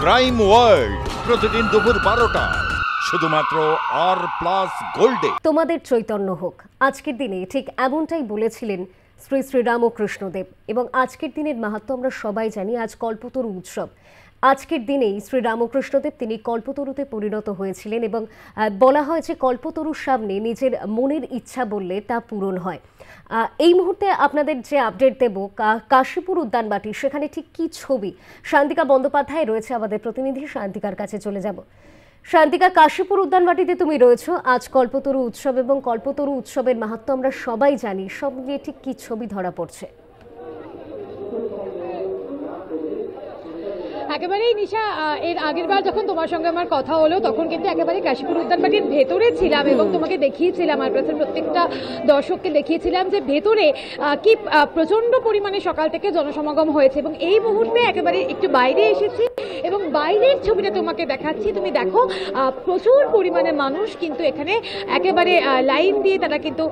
Crime world প্রতিদিন দুপুর 12টায় শুধুমাত্র আর+ গোল্ডে। তোমাদের চৈতন্য হোক। আজকের দিনে ঠিক এমনটাই বলেছিলেন শ্রী শ্রী রামকৃষ্ণদেব। এবং আজকের দিনের মাহাত্ম্য আমরা সবাই জানি। আজ কল্পতরু উৎসব। আজকের দিনেই শ্রী রামকৃষ্ণদেব তিনি কল্পতরুতে পরিণত হয়েছিলেন এবং বলা হয় যে কল্পতরুর সামনে নিজের মনের ইচ্ছা বললে তা পূরণ হয়। এই মুহূর্তে আপনাদের যে আপডেট দেব কাশীপুর উদ্যানবাটি, সেখানে ঠিক কি ছবি, শান্তিকা বন্দ্যোপাধ্যায় রয়েছে আমাদের প্রতিনিধি। শান্তিকার কাছে চলে যাব। শান্তিকা, কাশীপুর উদ্যানবাটিতে তুমি রয়েছো। আজ কল্পতরু উৎসব এবং কল্পতরু উৎসবের মাহাত্ম্য আমরা সবাই জানি। সব নিয়ে ঠিক কি ছবি ধরা পড়ছে? একেবারেই নিশা, এর আগের বার যখন তোমার সঙ্গে আমার কথা হলো তখন কিন্তু একেবারে কাশীপুর উদ্যানবাটির ভেতরে ছিলাম এবং তোমাকে দেখিয়েছিলাম, আর প্রত্যেকটা দর্শককে দেখিয়েছিলাম যে ভেতরে কি প্রচন্ড পরিমাণে সকাল থেকে জনসমাগম হয়েছে। এবং এই মুহূর্তে একেবারে একটু বাইরে এসেছি এবং বাইরের ছবিটা তোমাকে দেখাচ্ছি। তুমি দেখো প্রচুর পরিমাণে মানুষ কিন্তু এখানে একেবারে লাইন দিয়ে তারা কিন্তু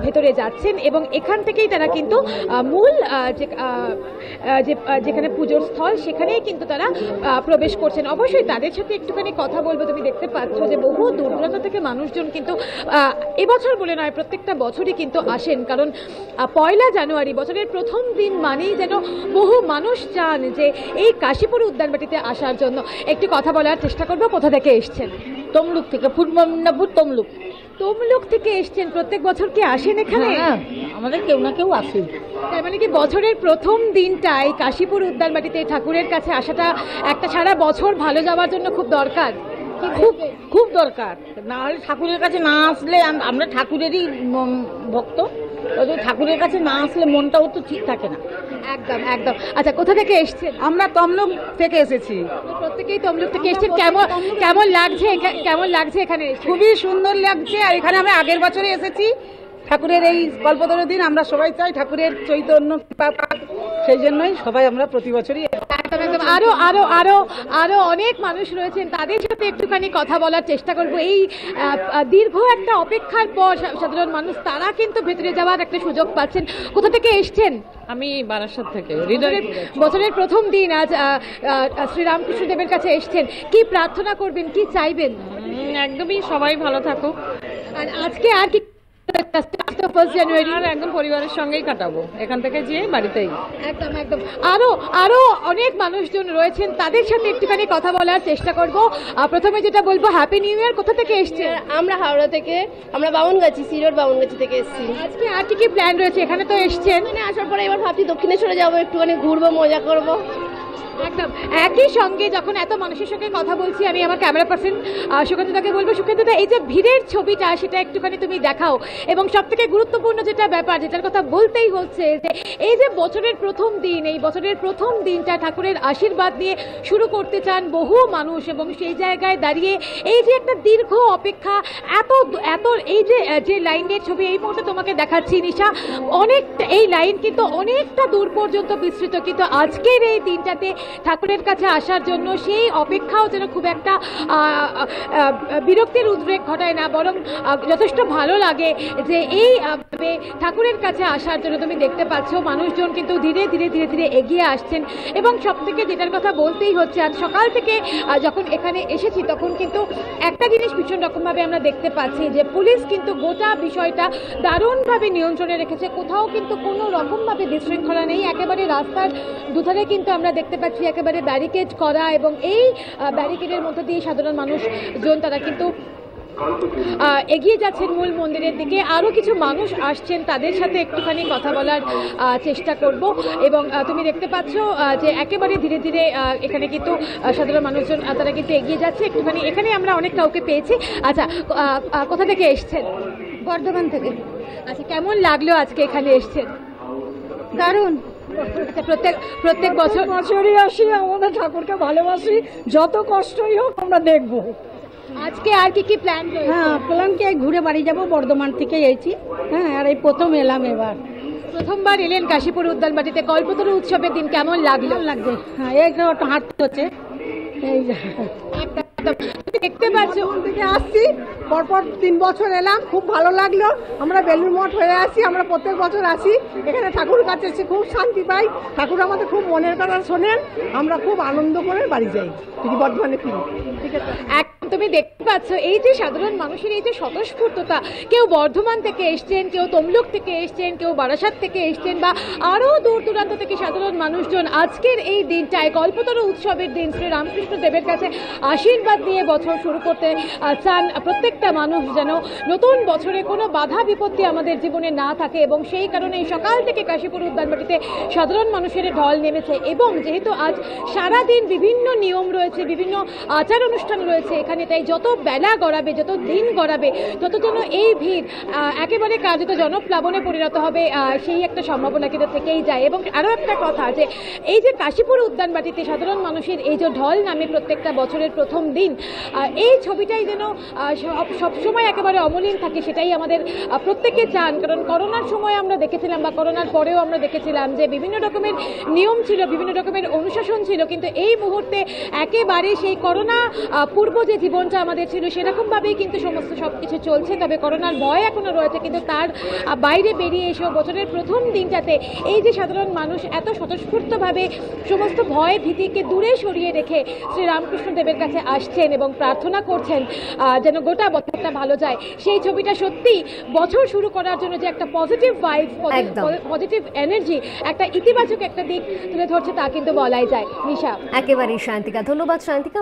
ভেতরে যাচ্ছেন এবং এখান থেকেই তারা কিন্তু মূল যেখানে পুজোর স্থল সেখানেই কিন্তু তারা প্রবেশ করছেন। অবশ্যই তাদের সাথে একটুখানি কথা বলবো। তুমি দেখতে পাচ্ছ যে বহু দূর দূরান্ত থেকে মানুষজন কিন্তু এবছর বলে নয় প্রত্যেকটা বছরই কিন্তু আসেন, কারণ 1 জানুয়ারি বছরের প্রথম দিন মানেই যেন বহু মানুষ চান যে এই কাশীপুর উদ্যানবাটিতে আসার জন্য। একটু কথা বলার চেষ্টা করবো। কোথা থেকে এসছেন? তমলুক থেকে, ফুটবলনাপুর তমলুক। তমলুক থেকে এসছেন। প্রত্যেক বছর কি আসেন এখানে? আমাদের কেউ না কেউ আসে। তার মানে কি বছরের প্রথম দিনটাই কাশীপুর উদ্যানবাটিতে ঠাকুরের কাছে আসাটা একটা সারা বছর ভালো যাওয়ার জন্য খুব দরকার? খুব খুব দরকার। না হলে ঠাকুরের কাছে না আসলে, আমরা ঠাকুরেরই ভক্ত, ঠাকুরের কাছে না আসলে মনটাও তো ঠিক থাকে না। একদম একদম। আচ্ছা, কোথা থেকে এসছেন? আমরা তমলুক থেকে এসেছি। প্রত্যেকেই তমলুক থেকে এসছেন। কেমন লাগছে? কেমন লাগছে এখানে? খুবই সুন্দর লাগছে। আর এখানে আমরা আগের বছরে এসেছি। ঠাকুরের এই কল্পতরু দিন আমরা সবাই চাই ঠাকুরের চৈতন্য কৃপা পাক, সেই জন্যই সবাই আমরা প্রতি বছরই। একদম একদম। আরো আরো আরো আরো অনেক মানুষ রয়েছেন, তাদের সাথে একটুখানি কথা বলার চেষ্টা করবো। এই দীর্ঘ একটা অপেক্ষার পর সাধারণ মানুষ তারা কিন্তু ভেতরে যাওয়ার একটা সুযোগ পাচ্ছেন। কোথা থেকে এসছেন? আমি বারাসাত থেকে। বছরের প্রথম দিন আজ শ্রীরামকৃষ্ণদেবের কাছে এসছেন। কি প্রার্থনা করবেন, কি চাইবেন? একদমই সবাই ভালো থাকুক। আর আজকে আর কি 1 জানুয়ারি একদম পরিবারের সঙ্গেই কাটাবো, এখান থেকে যেয়ে বাড়িতেই। একদম একদম। আরো অনেক মানুষজন রয়েছেন, তাদের সাথে একটুখানি কথা বলার চেষ্টা করব। প্রথমে যেটা বলবো, হ্যাপি নিউ ইয়ার। কোথা থেকে এসছেন? আমরা হাওড়া থেকে, আমরা বামনগাছি, সিরোড বামনগাছি থেকে এসেছি। আজকে আর কি প্ল্যান রয়েছে? এখানে তো এসছেন, এখানে আসার পরে এবার ভাবছি দক্ষিণেশ্বরে যাবো, একটুখানি ঘুরবো, মজা করবো। একদম। একই সঙ্গে যখন এত মানুষের সঙ্গে কথা বলছি, আমি আমার ক্যামেরা পার্সন সুকান্তদাকে বলবো, সুকান্তদা এই যে ভিড়ের ছবিটা সেটা একটুখানি তুমি দেখাও। এবং সব থেকে গুরুত্বপূর্ণ যেটা ব্যাপার, যেটার কথা বলতেই হচ্ছে, যে এই যে বছরের প্রথম দিন, এই বছরের প্রথম দিনটা ঠাকুরের আশীর্বাদ নিয়ে শুরু করতে চান বহু মানুষ, এবং সেই জায়গায় দাঁড়িয়ে এই যে একটা দীর্ঘ অপেক্ষা, এত এত এই যে লাইনের ছবি এই মুহূর্তে তোমাকে দেখাচ্ছি নিশা, অনেকটা এই লাইন কিন্তু অনেকটা দূর পর্যন্ত বিস্তৃত। কিন্তু আজকের এই দিনটাতে ঠাকুরের কাছে আসার জন্য সেই অপেক্ষাও যেন খুব একটা বিরক্তির উদ্রেক ঘটায় না, বরং যথেষ্ট ভালো লাগে যে এই ঠাকুরের কাছে আসার জন্য। তুমি দেখতে পাচ্ছ মানুষজন কিন্তু ধীরে ধীরে ধীরে ধীরে এগিয়ে আসছেন। এবং সব থেকে যেটার কথা বলতেই হচ্ছে, আজ সকাল থেকে যখন এখানে এসেছি তখন কিন্তু একটা জিনিস ভীষণ রকমভাবে আমরা দেখতে পাচ্ছি যে পুলিশ কিন্তু গোটা বিষয়টা দারুণভাবে নিয়ন্ত্রণে রেখেছে। কোথাও কিন্তু কোনো রকমভাবে বিশৃঙ্খলা নেই। একেবারে রাস্তার দুধারে কিন্তু আমরা দেখতে পাচ্ছি একেবারে ব্যারিকেড করা, এবং এই ব্যারিকেডের মধ্যে দিয়ে সাধারণ মানুষজন তারা কিন্তু এগিয়ে যাচ্ছেন মূল মন্দিরের দিকে। আরও কিছু মানুষ আসছেন, তাদের সাথে একটুখানি কথা বলার চেষ্টা করব। এবং তুমি দেখতে পাচ্ছ যে একেবারে ধীরে ধীরে এখানে কিন্তু সাধারণ মানুষজন তারা কিন্তু এগিয়ে যাচ্ছে একটুখানি। এখানে আমরা অনেক কাউকে পেয়েছি। আচ্ছা, কোথা থেকে এসছেন? বর্ধমান থেকে। আচ্ছা, কেমন লাগলো আজকে এখানে এসছেন? দারুণ। আচ্ছা, প্রত্যেক বছরই আসি, আমাদের ঠাকুরকে ভালোবাসি, যত কষ্টই হোক আমরা দেখবো। আজকে আর কি প্ল্যান রয়েছে? হ্যাঁ, প্ল্যান কি ঘুরে বাড়ি যাবো, বর্ধমান থেকে এসেছি। হ্যাঁ, আর এই প্রথম এলাম। এবার প্রথমবার এলেন কাশীপুর উদ্যানবাটিতে। কল্পতরু উৎসবের দিন কেমন লাগলো? লাগবে। হ্যাঁ, এই হাঁটতে হচ্ছে। এই একদম তুমি দেখতে পাচ্ছ থেকে আসছি, পরপর 3 বছর এলাম, খুব ভালো লাগলো। আমরা বেলুড় মঠ হয়ে আসি, আমরা প্রত্যেক বছর আসি এখানে, ঠাকুরের কাছে এসে খুব শান্তি পাই। ঠাকুর আমাদের খুব মনের কথা শোনেন, আমরা খুব আনন্দ করে বাড়ি যাই, ফিরি বর্ধমানে ফিরি। ঠিক আছে, তুমি দেখতে পাচ্ছ এই যে সাধারণ মানুষের এই যে স্বতঃস্ফূর্ততা, কেউ বর্ধমান থেকে এসছেন, কেউ তমলুক থেকে এসছেন, কেউ বারাসাত থেকে এসছেন, বা আরো দূর দূরান্ত থেকে সাধারণ মানুষজন আজকের এই দিনটায় কল্পতরু উৎসবের দিন শ্রী রামকৃষ্ণ দেবের কাছে আশীর্বাদ দিয়ে বছর শুরু করতে চান। প্রত্যেকটা মানুষ যেন নতুন বছরে কোনো বাধা বিপত্তি আমাদের জীবনে না থাকে, এবং সেই কারণে সকাল থেকে কাশীপুর উদ্যানবাটিতে সাধারণ মানুষের ঢল নেমেছে। এবং যেহেতু আজ সারাদিন বিভিন্ন নিয়ম রয়েছে, বিভিন্ন আচার অনুষ্ঠান রয়েছে এখানে, তাই যত বেলা গড়াবে, যত দিন গড়াবে, তত যেন এই ভিড় একেবারে কার্যত জনপ্লাবনে পরিণত হবে, সেই একটা সম্ভাবনা কিন্তু থেকেই যায়। এবং আরও একটা কথা, যে এই যে কাশীপুর উদ্যানবাটিতে সাধারণ মানুষের এই যে ঢল নামে প্রত্যেকটা বছরের প্রথম দিন, এই ছবিটাই যেন সবসময় একেবারে অমলিন থাকে, সেটাই আমাদের প্রত্যেকে চান। কারণ করোনার সময় আমরা দেখেছিলাম, বা করোনার পরেও আমরা দেখেছিলাম যে বিভিন্ন রকমের নিয়ম ছিল, বিভিন্ন রকমের অনুশাসন ছিল, কিন্তু এই মুহূর্তে একেবারে সেই করোনা পূর্ব যে জীবনটা আমাদের ছিল সেরকমভাবেই কিন্তু সবকিছু চলছে। তবে করোনার ভয় এখনো রয়েছে, কিন্তু তার বাইরে বেরিয়ে এসেও বছরের প্রথম দিনটাতে এই যে সাধারণ মানুষ এত স্বতঃস্ফূর্তভাবে সমস্ত ভয় ভীতিকে দূরে সরিয়ে রেখে শ্রী রামকৃষ্ণ দেবের কাছে আসছেন এবং প্রার্থনা করছেন যেন গোটা বছরটা ভালো যায়, সেই ছবিটা সত্যি বছর শুরু করার জন্য যে একটা পজিটিভ ভাইব, পজিটিভ এনার্জি, একটা ইতিবাচক একটা দিক তুলে ধরছে, তা কিন্তু বলাই যায়। নিশা, একেবারেই শান্তিকা, ধন্যবাদ শান্তিকা।